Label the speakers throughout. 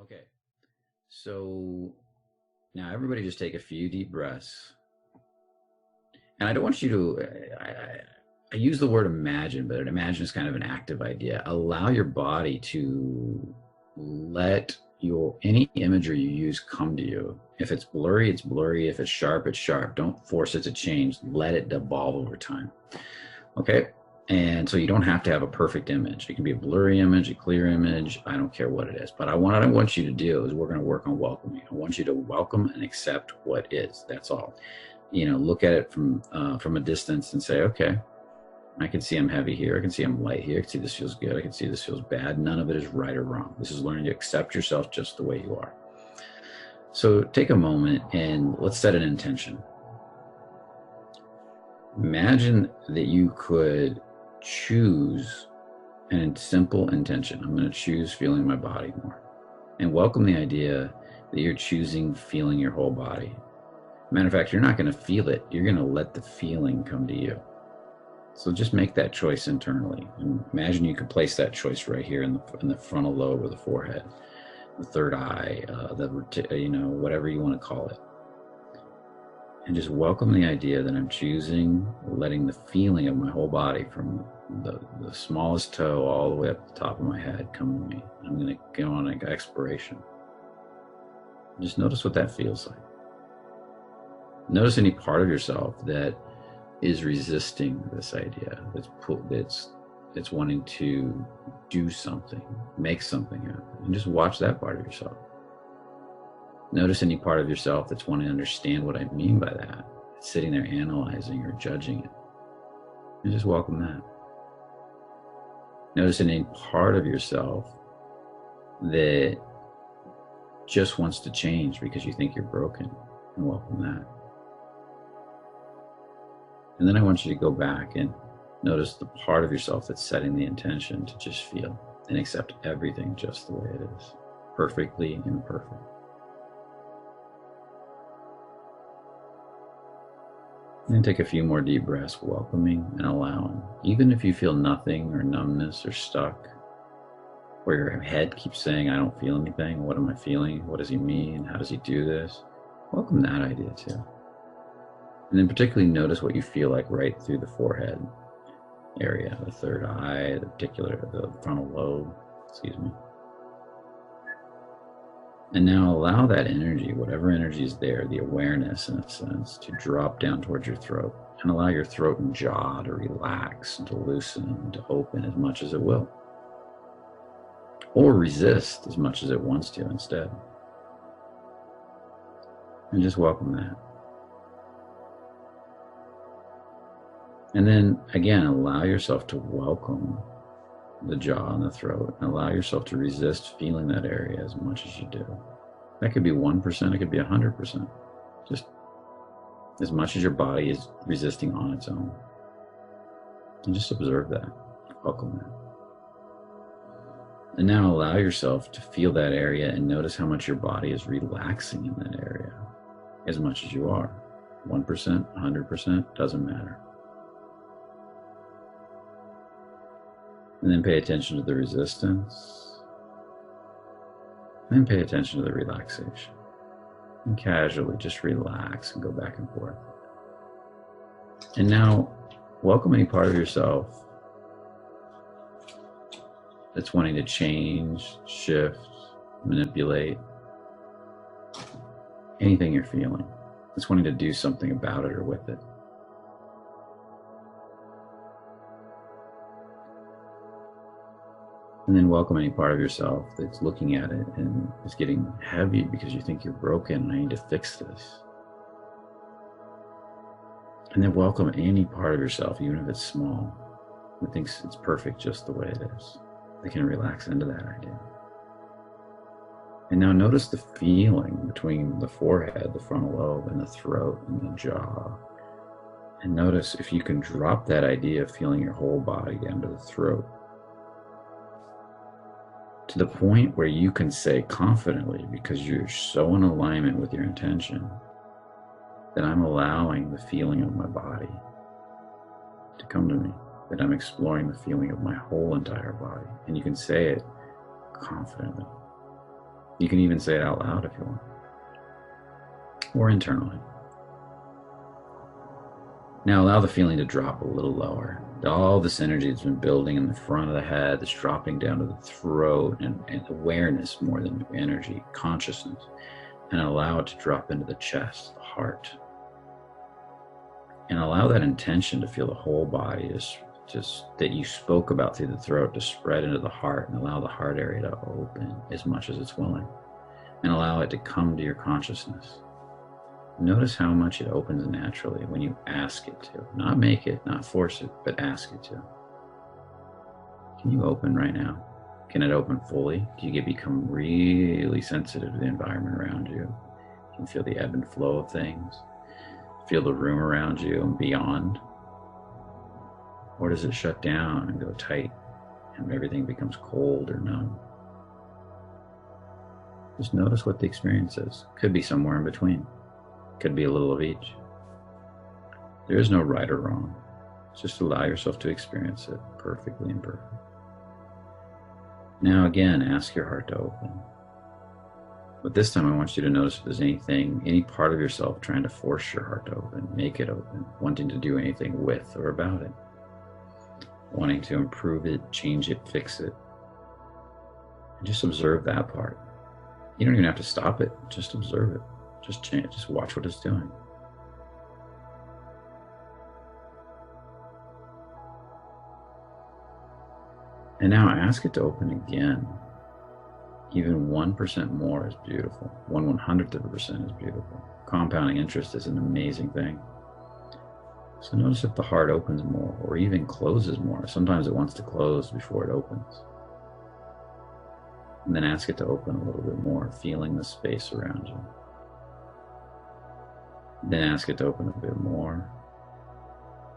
Speaker 1: Okay, so now everybody just take a few deep breaths. And I don't want you to, I use the word imagine, but imagine is kind of an active idea. Allow your body to let any imagery you use come to you. If it's blurry, it's blurry. If it's sharp, it's sharp. Don't force it to change. Let it evolve over time. Okay? And so you don't have to have a perfect image. It can be a blurry image, a clear image. I don't care what it is. But what I want you to do is we're going to work on welcoming. I want you to welcome and accept what is. That's all. Look at it from a distance and say, okay, I can see I'm heavy here. I can see I'm light here. I can see this feels good. I can see this feels bad. None of it is right or wrong. This is learning to accept yourself just the way you are. So take a moment and let's set an intention. Imagine that you could choose a simple intention. I'm going to choose feeling my body more. And welcome the idea that you're choosing feeling your whole body. Matter of fact, you're not going to feel it. You're going to let the feeling come to you. So just make that choice internally. And imagine you could place that choice right here in the frontal lobe or the forehead, the third eye, whatever you want to call it. And just welcome the idea that I'm choosing, letting the feeling of my whole body from the smallest toe all the way up to the top of my head come to me. I'm going to go on an exploration. Just notice what that feels like. Notice any part of yourself that is resisting this idea, that's wanting to do something, make something happen, and just watch that part of yourself. Notice any part of yourself that's wanting to understand what I mean by that. It's sitting there analyzing or judging it. And just welcome that. Notice any part of yourself that just wants to change because you think you're broken, and welcome that. And then I want you to go back and notice the part of yourself that's setting the intention to just feel and accept everything just the way it is, perfectly imperfect. And then take a few more deep breaths, welcoming and allowing. Even if you feel nothing or numbness or stuck, or your head keeps saying, I don't feel anything. What am I feeling? What does he mean? How does he do this? Welcome that idea too. And then particularly notice what you feel like right through the forehead area, the third eye, the frontal lobe, And now allow that energy, whatever energy is there, the awareness in a sense, to drop down towards your throat, and allow your throat and jaw to relax and to loosen and to open as much as it will. Or resist as much as it wants to instead. And just welcome that. And then again, allow yourself to welcome the jaw and the throat, and allow yourself to resist feeling that area as much as you do. That could be 1%, it could be 100%. Just as much as your body is resisting on its own. And just observe that, welcome that. And now allow yourself to feel that area and notice how much your body is relaxing in that area, as much as you are. 1%, 100%, doesn't matter. And then pay attention to the resistance. And then pay attention to the relaxation. And casually just relax and go back and forth. And now welcome any part of yourself that's wanting to change, shift, manipulate, anything you're feeling. That's wanting to do something about it or with it. And then welcome any part of yourself that's looking at it and is getting heavy because you think you're broken and I need to fix this. And then welcome any part of yourself, even if it's small, that thinks it's perfect just the way it is. They can relax into that idea. And now notice the feeling between the forehead, the frontal lobe, and the throat and the jaw. And notice if you can drop that idea of feeling your whole body down to the throat, to the point where you can say confidently, because you're so in alignment with your intention, that I'm allowing the feeling of my body to come to me, that I'm exploring the feeling of my whole entire body. And you can say it confidently. You can even say it out loud if you want, or internally. Now allow the feeling to drop a little lower. All this energy that's been building in the front of the head, that's dropping down to the throat, and awareness more than energy, consciousness, and allow it to drop into the chest, the heart. And allow that intention to feel the whole body, just that you spoke about through the throat, to spread into the heart, and allow the heart area to open as much as it's willing, and allow it to come to your consciousness. Notice how much it opens naturally when you ask it to. Not make it, not force it, but ask it to. Can you open right now? Can it open fully? Do you become really sensitive to the environment around you? You can feel the ebb and flow of things. Feel the room around you and beyond. Or does it shut down and go tight and everything becomes cold or numb? Just notice what the experience is. Could be somewhere in between. Could be a little of each. There is no right or wrong. Just allow yourself to experience it perfectly and perfect. Now again, ask your heart to open. But this time I want you to notice if there's anything, any part of yourself trying to force your heart to open, make it open, wanting to do anything with or about it, wanting to improve it, change it, fix it. And just observe that part. You don't even have to stop it, just observe it. Just change, just watch what it's doing. And now ask it to open again. Even 1% more is beautiful. 1/100% is beautiful. Compounding interest is an amazing thing. So notice if the heart opens more or even closes more. Sometimes it wants to close before it opens. And then ask it to open a little bit more, feeling the space around you. Then ask it to open a bit more.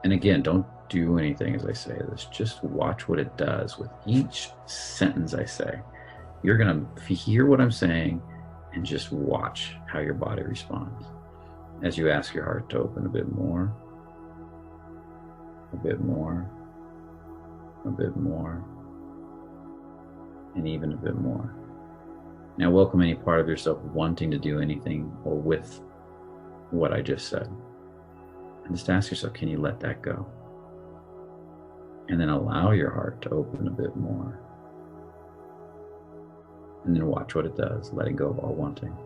Speaker 1: And again, don't do anything as I say this. Just watch what it does with each sentence I say. You're going to hear what I'm saying and just watch how your body responds. As you ask your heart to open a bit more, a bit more, a bit more, and even a bit more. Now welcome any part of yourself wanting to do anything or with what I just said. And just ask yourself, can you let that go? And then allow your heart to open a bit more. And then watch what it does, letting go of all wanting.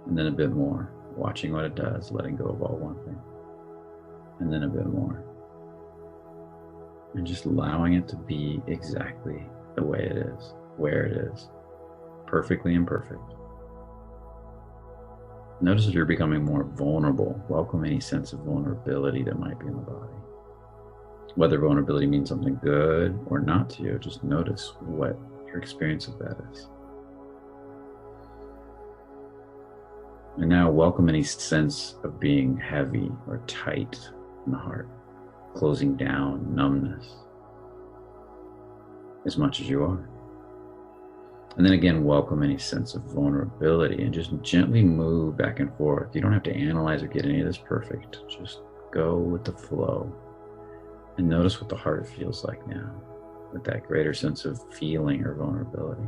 Speaker 1: And then a bit more, watching what it does, letting go of all wanting. And then a bit more. And just allowing it to be exactly the way it is, where it is, perfectly imperfect. Notice if you're becoming more vulnerable. Welcome any sense of vulnerability that might be in the body. Whether vulnerability means something good or not to you, just notice what your experience of that is. And now welcome any sense of being heavy or tight in the heart, closing down, numbness, as much as you are. And then again, welcome any sense of vulnerability and just gently move back and forth. You don't have to analyze or get any of this perfect. Just go with the flow and notice what the heart feels like now with that greater sense of feeling or vulnerability.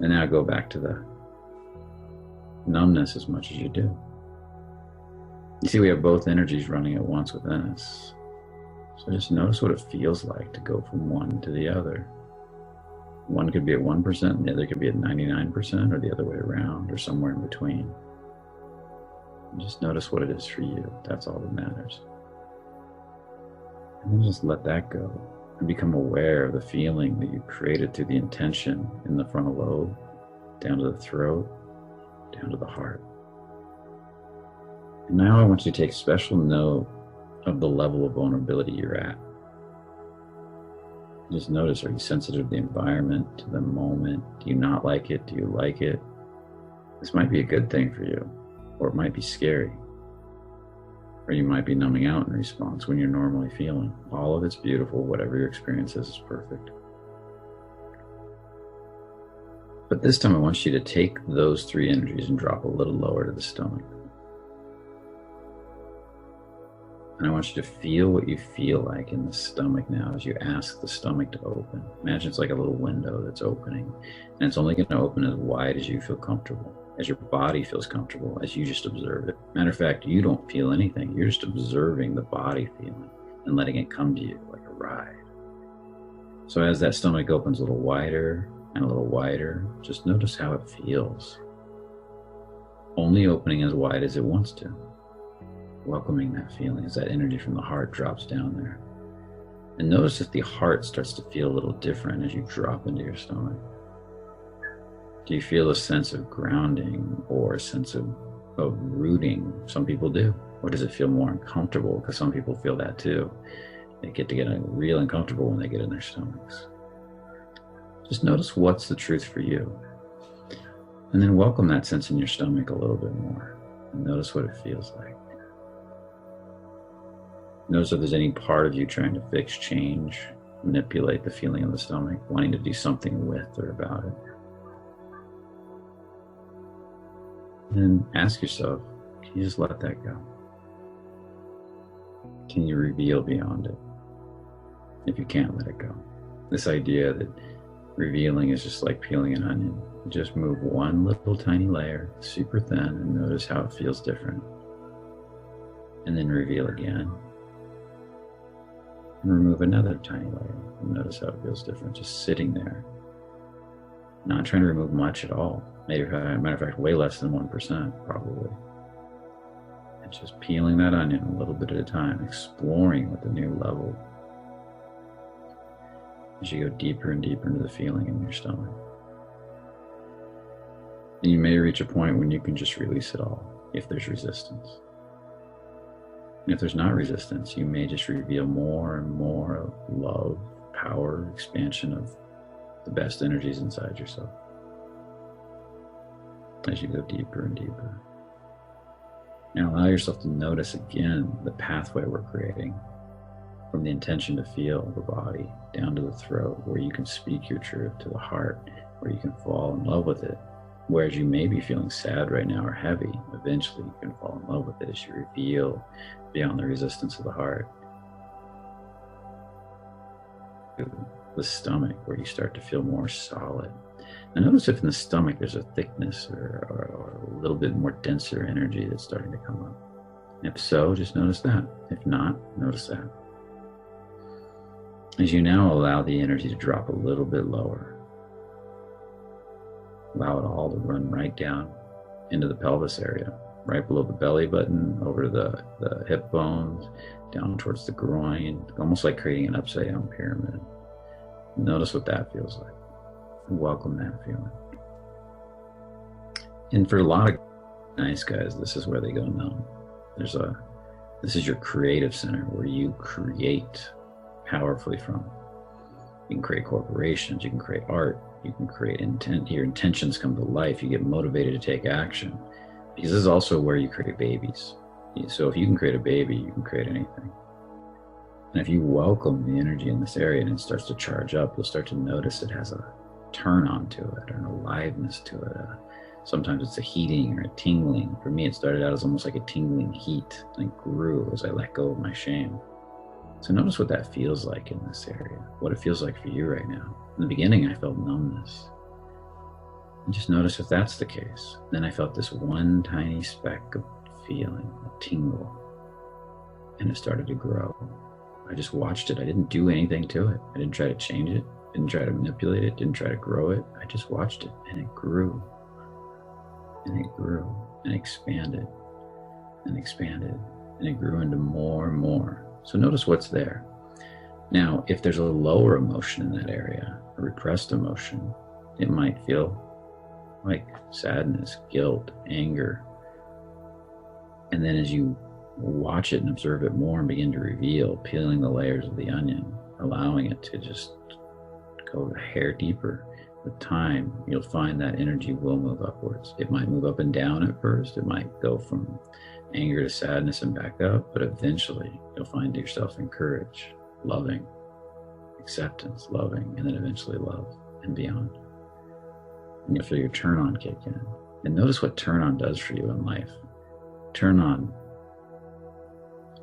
Speaker 1: And now go back to the numbness as much as you do. You see, we have both energies running at once within us. So just notice what it feels like to go from one to the other. One could be at 1% and the other could be at 99%, or the other way around, or somewhere in between. And just notice what it is for you. That's all that matters. And then just let that go and become aware of the feeling that you created through the intention in the frontal lobe, down to the throat, down to the heart. And now I want you to take special note of the level of vulnerability you're at. Just notice, are you sensitive to the environment, to the moment? Do you not like it? Do you like it? This might be a good thing for you, or it might be scary. Or you might be numbing out in response when you're normally feeling. All of it's beautiful. Whatever your experience is perfect. But this time I want you to take those three energies and drop a little lower to the stomach. And I want you to feel what you feel like in the stomach now as you ask the stomach to open. Imagine it's like a little window that's opening, and it's only going to open as wide as you feel comfortable, as your body feels comfortable, as you just observe it. Matter of fact, you don't feel anything. You're just observing the body feeling and letting it come to you like a ride. So as that stomach opens a little wider and a little wider, just notice how it feels. Only opening as wide as it wants to. Welcoming that feeling as that energy from the heart drops down there. And notice if the heart starts to feel a little different as you drop into your stomach. Do you feel a sense of grounding or a sense of rooting? Some people do. Or does it feel more uncomfortable? Because some people feel that too. They get real uncomfortable when they get in their stomachs. Just notice what's the truth for you. And then welcome that sense in your stomach a little bit more. And notice what it feels like. Notice if there's any part of you trying to fix, change, manipulate the feeling of the stomach, wanting to do something with or about it. And ask yourself, can you just let that go? Can you reveal beyond it? If you can't let it go. This idea that revealing is just like peeling an onion. Just move one little tiny layer, super thin, and notice how it feels different. And then reveal again. And remove another tiny layer and notice how it feels different, just sitting there. Not trying to remove much at all. Matter of fact, way less than 1% probably. And just peeling that onion a little bit at a time, exploring with a new level. As you go deeper and deeper into the feeling in your stomach. And you may reach a point when you can just release it all, if there's resistance. And if there's not resistance, you may just reveal more and more of love, power, expansion of the best energies inside yourself. As you go deeper and deeper. Now allow yourself to notice again the pathway we're creating from the intention to feel the body down to the throat, where you can speak your truth, to the heart, where you can fall in love with it. Whereas you may be feeling sad right now or heavy, eventually you can fall in love with it as you reveal beyond the resistance of the heart. The stomach, where you start to feel more solid. And notice if in the stomach there's a thickness or a little bit more denser energy that's starting to come up. If so, just notice that. If not, notice that. As you now allow the energy to drop a little bit lower, allow it all to run right down into the pelvis area, right below the belly button, over the hip bones, down towards the groin, almost like creating an upside down pyramid. Notice what that feels like. Welcome that feeling. And for a lot of nice guys, this is where they go numb. This is your creative center, where you create powerfully from. You can create corporations, you can create art, you can create intent. Your intentions come to life. You get motivated to take action, because this is also where you create babies. So if you can create a baby, you can create anything. And if you welcome the energy in this area and it starts to charge up, you'll start to notice it has a turn on to it, or an aliveness to it. Sometimes it's a heating or a tingling. For me, it started out as almost like a tingling heat, and it grew as I let go of my shame. So notice what that feels like in this area, what it feels like for you right now. In the beginning, I felt numbness. And just notice if that's the case. Then I felt this one tiny speck of feeling, a tingle, and it started to grow. I just watched it. I didn't do anything to it. I didn't try to change it, didn't try to manipulate it, didn't try to grow it. I just watched it, and it grew, and it grew, and expanded, and expanded, and it grew into more and more. So notice what's there. Now, if there's a lower emotion in that area, a repressed emotion, it might feel like sadness, guilt, anger. And then as you watch it and observe it more and begin to reveal, peeling the layers of the onion, allowing it to just go a hair deeper, with time, you'll find that energy will move upwards. It might move up and down at first. It might go from anger to sadness and back up, but eventually you'll find yourself in courage, loving, acceptance, loving, and then eventually love and beyond. And you'll feel your turn on kick in. And notice what turn on does for you in life. Turn on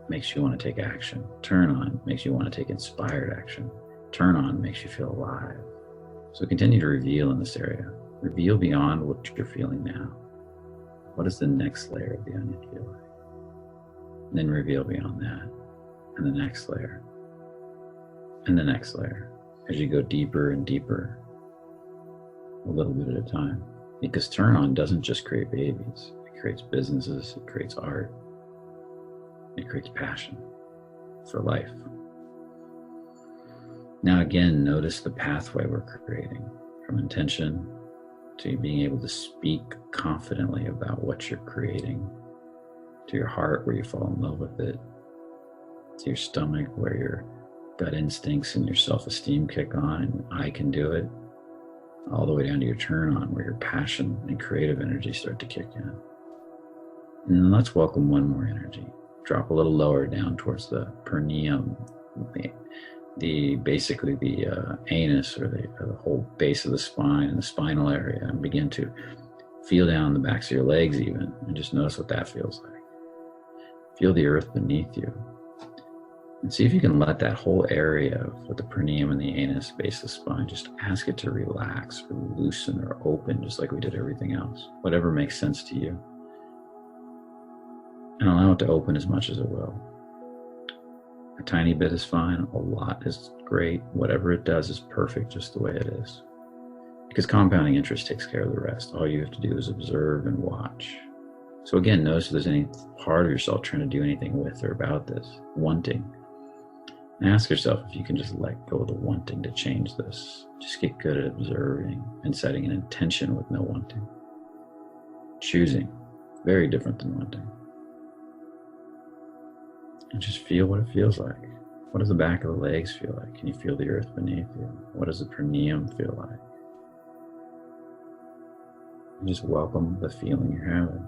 Speaker 1: makes you want to take action. Turn on makes you want to take inspired action. Turn on makes you feel alive. So continue to reveal in this area. Reveal beyond what you're feeling now. What does the next layer of the onion feel like? And then reveal beyond that, and the next layer, and the next layer, as you go deeper and deeper, a little bit at a time. Because turn on doesn't just create babies. It creates businesses, it creates art, it creates passion for life. Now again, notice the pathway we're creating from intention to being able to speak confidently about what you're creating, to your heart where you fall in love with it, to your stomach where your gut instincts and your self-esteem kick on and I can do it, all the way down to your turn on where your passion and creative energy start to kick in. And then let's welcome one more energy. Drop a little lower down towards the perineum, basically the anus or the whole base of the spine and the spinal area, and begin to feel down the backs of your legs even, and just notice what that feels like. Feel the earth beneath you, and see if you can let that whole area with the perineum and the anus, base of the spine, just ask it to relax or loosen or open, just like we did everything else, whatever makes sense to you, and allow it to open as much as it will. A tiny bit is fine, a lot is great. Whatever it does is perfect just the way it is. Because compounding interest takes care of the rest. All you have to do is observe and watch. So again, notice if there's any part of yourself trying to do anything with or about this, wanting. And ask yourself if you can just let go of the wanting to change this. Just get good at observing and setting an intention with no wanting. Choosing, very different than wanting. And just feel what it feels like. What does the back of the legs feel like? Can you feel the earth beneath you? What does the perineum feel like? And just welcome the feeling you're having.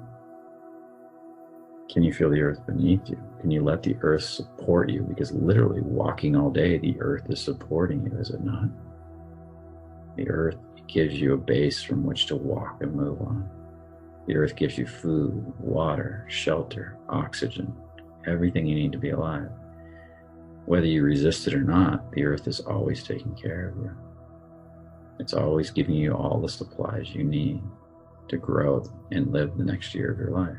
Speaker 1: Can you feel the earth beneath you? Can you let the earth support you? Because literally walking all day, the earth is supporting you, is it not? The earth gives you a base from which to walk and move on. The earth gives you food, water, shelter, oxygen, everything you need to be alive. Whether you resist it or not, the earth is always taking care of you. It's always giving you all the supplies you need to grow and live the next year of your life.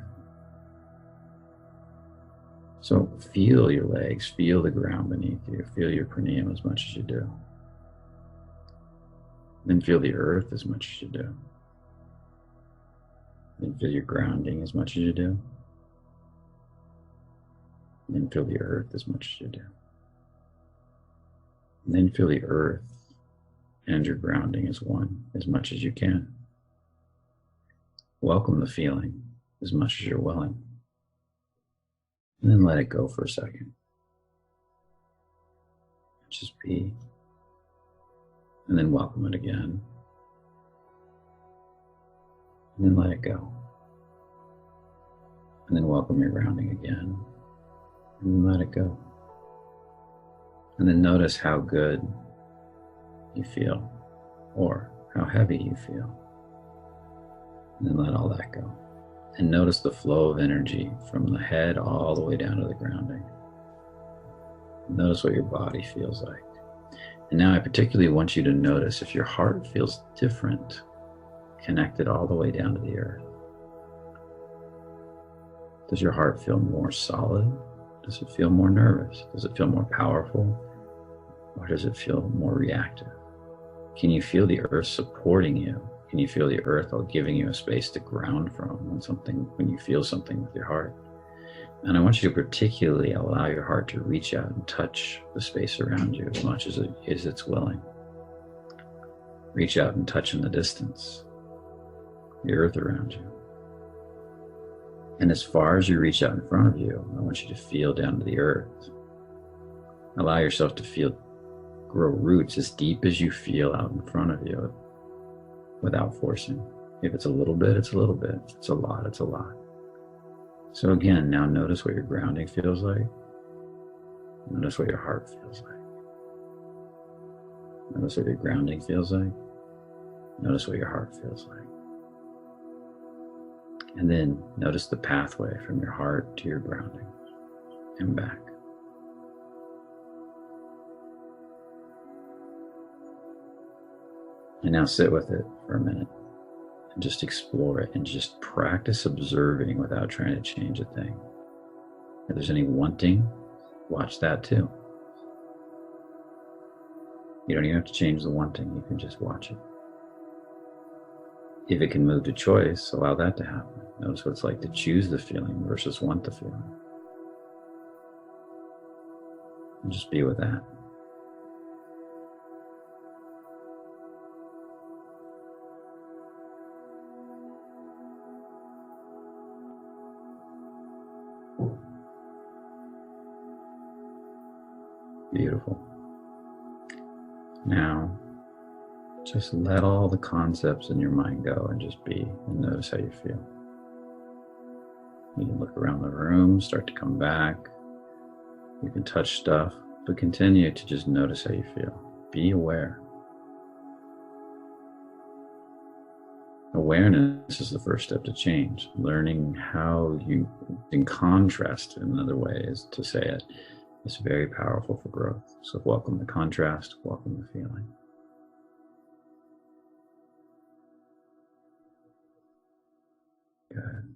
Speaker 1: So feel your legs, feel the ground beneath you, feel your perineum as much as you do. Then feel the earth as much as you do. Then feel your grounding as much as you do. And then feel the earth as much as you do. And then feel the earth and your grounding as one, as much as you can. Welcome the feeling as much as you're willing. And then let it go for a second. Just be. And then welcome it again. And then let it go. And then welcome your grounding again. And then let it go. And then notice how good you feel, or how heavy you feel. And then let all that go. And notice the flow of energy from the head all the way down to the grounding. Notice what your body feels like. And now I particularly want you to notice if your heart feels different, connected all the way down to the earth. Does your heart feel more solid? Does it feel more nervous? Does it feel more powerful? Or does it feel more reactive? Can you feel the earth supporting you? Can you feel the earth giving you a space to ground from when you feel something with your heart? And I want you to particularly allow your heart to reach out and touch the space around you as much as it's willing. Reach out and touch in the distance, the earth around you. And as far as you reach out in front of you, I want you to feel down to the earth. Allow yourself to grow roots as deep as you feel out in front of you without forcing. If it's a little bit, it's a little bit. If it's a lot, it's a lot. So again, now notice what your grounding feels like. Notice what your heart feels like. Notice what your grounding feels like. Notice what your heart feels like. And then notice the pathway from your heart to your grounding and back. And now sit with it for a minute and just explore it and just practice observing without trying to change a thing. If there's any wanting, watch that too. You don't even have to change the wanting, you can just watch it. If it can move to choice, allow that to happen. Notice what it's like to choose the feeling versus want the feeling. And just be with that. Beautiful. Now, just let all the concepts in your mind go and just be, and notice how you feel. You can look around the room, start to come back. You can touch stuff, but continue to just notice how you feel. Be aware. Awareness is the first step to change. Learning how you, in contrast, in another way is to say it, is very powerful for growth. So welcome the contrast, welcome the feeling. Good.